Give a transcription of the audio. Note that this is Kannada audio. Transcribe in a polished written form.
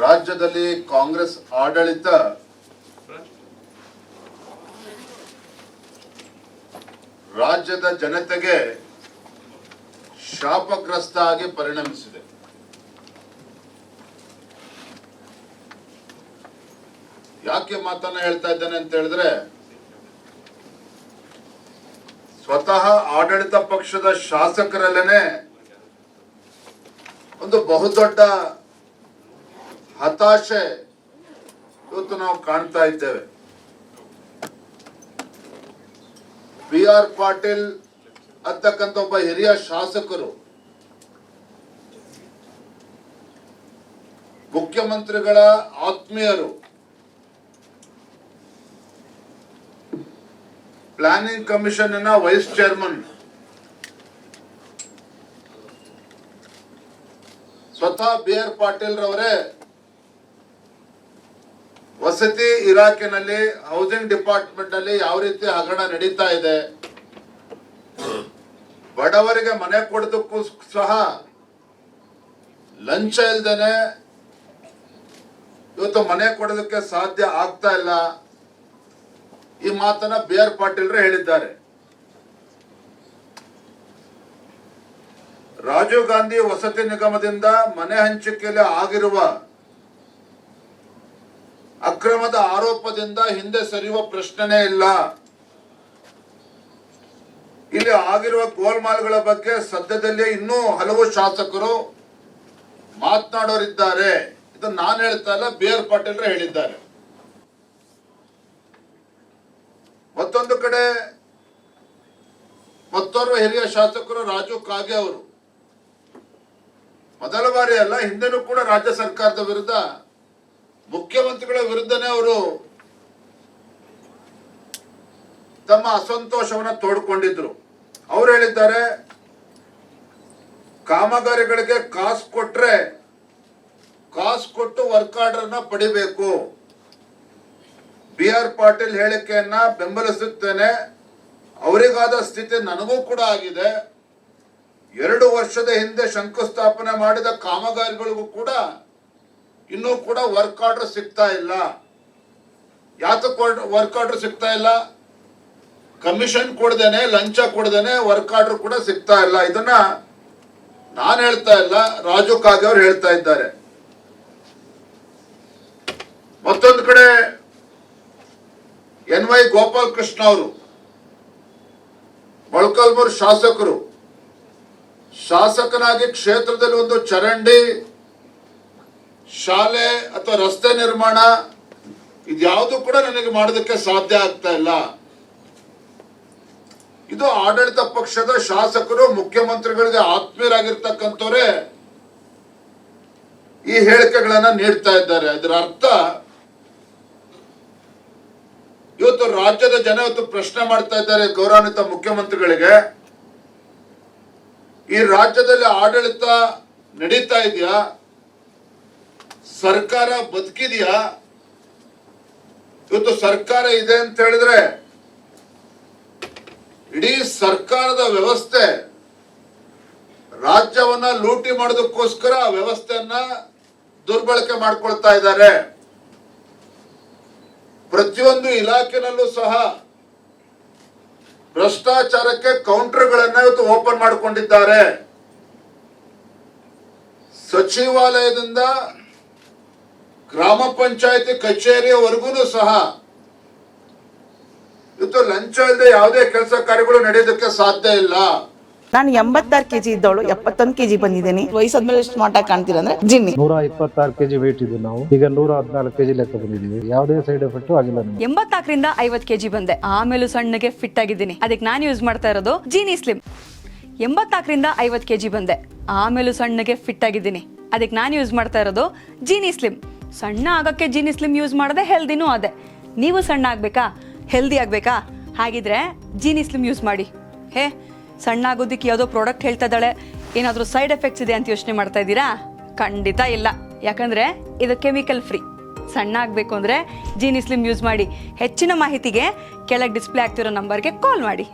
ರಾಜ್ಯದಲ್ಲಿ ಕಾಂಗ್ರೆಸ್ ಆಡಳಿತ ರಾಜ್ಯದ ಜನತೆಗೆ ಶಾಪಗ್ರಸ್ತ ಆಗಿ ಪರಿಣಮಿಸಿದೆ. ಯಾಕೆ ಮಾತನ್ನ ಹೇಳ್ತಾ ಇದ್ದೇನೆ ಅಂತ ಹೇಳಿದ್ರೆ, ಸ್ವತಃ ಆಡಳಿತ ಪಕ್ಷದ ಶಾಸಕರಲ್ಲೇನೆ ಒಂದು ಬಹುದೊಡ್ಡ ಹತಾಶೆ ಇವತ್ತು ನಾವು ಕಾಣ್ತಾ ಇದ್ದೇವೆ. BR ಪಾಟೀಲ್ ಅಂತಕ್ಕಂಥ ಒಬ್ಬ ಹಿರಿಯ ಶಾಸಕರು ಮುಖ್ಯಮಂತ್ರಿಗಳ ಆತ್ಮೀಯರು, ಪ್ಲಾನಿಂಗ್ ಕಮಿಷನ್ ವೈಸ್ ಚೇರ್ಮನ್, ಸ್ವತಃ BR ಪಾಟೀಲ್ ರವರೇ ವಸತಿ ಇಲಾಖೆನಲ್ಲಿ ಹೌಸಿಂಗ್ ಡಿಪಾರ್ಟ್ಮೆಂಟ್ ಅಲ್ಲಿ ಯಾವ ರೀತಿ ಹಗರಣ ನಡೀತಾ ಇದೆ, ಬಡವರಿಗೆ ಮನೆ ಕೊಡೋದಕ್ಕೂ ಸಹ ಲಂಚ ಇಲ್ದೇನೆ ಇವತ್ತು ಮನೆ ಕೊಡೋದಕ್ಕೆ ಸಾಧ್ಯ ಆಗ್ತಾ ಇಲ್ಲ, ಈ ಮಾತನ್ನ BR ಪಾಟೀಲ್ ಹೇಳಿದ್ದಾರೆ. ರಾಜೀವ್ ಗಾಂಧಿ ವಸತಿ ನಿಗಮದಿಂದ ಮನೆ ಹಂಚಿಕೆಯಲ್ಲಿ ಆಗಿರುವ ಅಕ್ರಮದ ಆರೋಪದಿಂದ ಹಿಂದೆ ಸರಿಯುವ ಪ್ರಶ್ನೆನೇ ಇಲ್ಲ. ಇಲ್ಲಿ ಆಗಿರುವ ಗೋಲ್ಮಾಲ್ಗಳ ಬಗ್ಗೆ ಸದ್ಯದಲ್ಲೇ ಇನ್ನೂ ಹಲವು ಶಾಸಕರು ಮಾತನಾಡೋರಿದ್ದಾರೆ. ಇದು ನಾನು ಹೇಳ್ತಾ ಇಲ್ಲ, BR ಪಾಟೀಲ್ ಹೇಳಿದ್ದಾರೆ. ಮತ್ತೊಂದು ಕಡೆ ಮತ್ತೋರ್ವ ಹಿರಿಯ ಶಾಸಕರು ರಾಜು ಕಾಗೆ ಅವರು ಮೊದಲ ಬಾರಿ ಅಲ್ಲ, ಹಿಂದೆನೂ ಕೂಡ ರಾಜ್ಯ ಸರ್ಕಾರದ ವಿರುದ್ಧ, ಮುಖ್ಯಮಂತ್ರಿಗಳ ವಿರುದ್ಧನೇ ಅವರು ತಮ್ಮ ಅಸಂತೋಷವನ್ನ ತೋಡ್ಕೊಂಡಿದ್ರು. ಅವ್ರು ಹೇಳಿದ್ದಾರೆ, ಕಾಮಗಾರಿಗಳಿಗೆ ಕಾಸು ಕೊಟ್ರೆ ಕಾಸು ಕೊಟ್ಟು ವರ್ಕ್ ಆರ್ಡರ್ನ ಪಡಿಬೇಕು. BR ಪಾಟೀಲ್ ಹೇಳಿಕೆಯನ್ನ ಬೆಂಬಲಿಸುತ್ತೇನೆ. ಅವರಿಗಾದ ಸ್ಥಿತಿ ನನಗೂ ಕೂಡ ಆಗಿದೆ. 2 ವರ್ಷದ ಹಿಂದೆ ಶಂಕುಸ್ಥಾಪನೆ ಮಾಡಿದ ಕಾಮಗಾರಿಗಳಿಗೂ ಕೂಡ ಇನ್ನೂ ಕೂಡ ವರ್ಕ್ ಆರ್ಡರ್ ಸಿಗ್ತಾ ಇಲ್ಲ. ಯಾತಕ್ಕೆ ವರ್ಕ್ ಆರ್ಡರ್ ಸಿಗ್ತಾ ಇಲ್ಲ? ಕಮಿಷನ್ ಕೊಡ್ದೇನೆ, ಲಂಚ ಕೊಡ್ದೇನೆ ವರ್ಕ್ ಆರ್ಡರ್ ಕೂಡ ಸಿಗ್ತಾ ಇಲ್ಲ. ಇದನ್ನ ನಾನು ಹೇಳ್ತಾ ಇಲ್ಲ, ರಾಜು ಕಾಗೆ ಅವರು ಹೇಳ್ತಾ ಇದ್ದಾರೆ. ಮತ್ತೊಂದು ಕಡೆ NY ಗೋಪಾಲ್ ಕೃಷ್ಣ ಅವರು ಮೊಳಕಾಲ್ಮೂರು ಶಾಸಕರು, ಶಾಸಕನಾಗಿ ಕ್ಷೇತ್ರದಲ್ಲಿ ಒಂದು ಚರಂಡಿ, ಶಾಲೆ ಅಥವಾ ರಸ್ತೆ ನಿರ್ಮಾಣ ಇದ್ಯಾವುದು ಕೂಡ ನನಗೆ ಮಾಡೋದಕ್ಕೆ ಸಾಧ್ಯ ಆಗ್ತಾ ಇಲ್ಲ. ಇದು ಆಡಳಿತ ಪಕ್ಷದ ಶಾಸಕರು ಮುಖ್ಯಮಂತ್ರಿಗಳಿಗೆ ಆತ್ಮೀಯರಾಗಿರ್ತಕ್ಕಂಥವರೇ ಈ ಹೇಳಿಕೆಗಳನ್ನ ನೀಡ್ತಾ ಇದ್ದಾರೆ. ಇದರ ಅರ್ಥ, ಇವತ್ತು ರಾಜ್ಯದ ಜನ ಇವತ್ತು ಪ್ರಶ್ನೆ ಮಾಡ್ತಾ ಇದ್ದಾರೆ ಗೌರವಾನ್ವಿತ ಮುಖ್ಯಮಂತ್ರಿಗಳಿಗೆ, ಈ ರಾಜ್ಯದಲ್ಲಿ ಆಡಳಿತ ನಡೀತಾ ಇದೆಯಾ? ಸರ್ಕಾರ ಬದುಕಿದೆಯಾ? ಇವತ್ತು ಸರ್ಕಾರ ಇದೆ ಅಂತ ಹೇಳಿದ್ರೆ ಇಡೀ ಸರ್ಕಾರದ ವ್ಯವಸ್ಥೆ ರಾಜ್ಯವನ್ನ ಲೂಟಿ ಮಾಡೋದಕ್ಕೋಸ್ಕರ ವ್ಯವಸ್ಥೆಯನ್ನ ದುರ್ಬಳಕೆ ಮಾಡ್ಕೊಳ್ತಾ ಇದ್ದಾರೆ. ಪ್ರತಿಯೊಂದು ಇಲಾಖೆನಲ್ಲೂ ಸಹ ಭ್ರಷ್ಟಾಚಾರಕ್ಕೆ ಕೌಂಟರ್ಗಳನ್ನ ಇವತ್ತು ಓಪನ್ ಮಾಡಿಕೊಂಡಿದ್ದಾರೆ. ಸಚಿವಾಲಯದಿಂದ ಗ್ರಾಮ ಪಂಚಾಯತಿ ಕಚೇರಿಯವರೆಗೂ ಸಹ ಇವತ್ತು ಲಂಚ ಇಲ್ಲದೆ ಯಾವುದೇ ಕೆಲಸ ಕಾರ್ಯಗಳು ನಡೆಯೋದಕ್ಕೆ ಸಾಧ್ಯ ಇಲ್ಲ. ನಾನು 86 kg ಇದ್ದವಳು 71 kg ಬಂದಿದ್ದೀನಿ. ವಯಸ್ಸಾದ್ಮೇಲೆ ಸ್ಮಾರ್ಟ್ ಆಗಿ ಕಾಣ್ತೀರಂದ್ರೆ ಜಿನ್ನಿ. 126 kg ವೇಟ್ ಇದ್ದು ನಾವು ಈಗ 114 kg ಲೆಕ್ಕ ಬಂದಿದ್ದೀವಿ. ಯಾವುದೇ ಸೈಡ್ ಎಫೆಕ್ಟ್ ಆಗಿಲ್ಲ. 84 ರಿಂದ 50 kg ಬಂದೆ. ಆಮೇಲೂ ಸಣ್ಣಗೆ ಫಿಟ್ ಆಗಿದ್ದೀನಿ. ಅದಕ್ಕೆ ನಾನು ಯೂಸ್ ಮಾಡ್ತಾ ಇರೋದು ಜೀನಿ ಸ್ಲಿಮ್. 84 ರಿಂದ 50 kg ಬಂದೆ. ಆಮೇಲೂ ಸಣ್ಣಗೆ ಫಿಟ್ ಆಗಿದ್ದೀನಿ. ಅದಕ್ಕೆ ನಾನು ಯೂಸ್ ಮಾಡ್ತಾ ಇರೋದು ಜೀನಿ ಸ್ಲಿಮ್. ಸಣ್ಣ ಆಗಕ್ಕೆ ಜೀನಿ ಸ್ಲಿಮ್ ಯೂಸ್ ಮಾಡದೆ ಹೆಲ್ದಿನೂ ಅದೇ. ನೀವು ಸಣ್ಣ ಆಗ್ಬೇಕಾ, ಹೆಲ್ದಿ ಆಗ್ಬೇಕಾ? ಹಾಗಿದ್ರೆ ಜೀನಿ ಸ್ಲಿಮ್ ಯೂಸ್ ಮಾಡಿ. ಹೇ, ಸಣ್ಣ ಆಗೋದಕ್ಕೆ ಯಾವುದೋ ಪ್ರಾಡಕ್ಟ್ ಹೇಳ್ತಾ ಇದ್ದಾಳೆ, ಏನಾದರೂ ಸೈಡ್ ಎಫೆಕ್ಟ್ಸ್ ಇದೆ ಅಂತ ಯೋಚನೆ ಮಾಡ್ತಾ ಇದ್ದೀರಾ? ಖಂಡಿತ ಇಲ್ಲ. ಯಾಕಂದ್ರೆ ಇದು ಕೆಮಿಕಲ್ ಫ್ರೀ. ಸಣ್ಣ ಆಗಬೇಕು ಅಂದರೆ ಜೀನಿ ಸ್ಲಿಮ್ ಯೂಸ್ ಮಾಡಿ. ಹೆಚ್ಚಿನ ಮಾಹಿತಿಗೆ ಕೆಳಗೆ ಡಿಸ್ಪ್ಲೇ ಆಗ್ತಿರೋ ನಂಬರ್ಗೆ ಕಾಲ್ ಮಾಡಿ.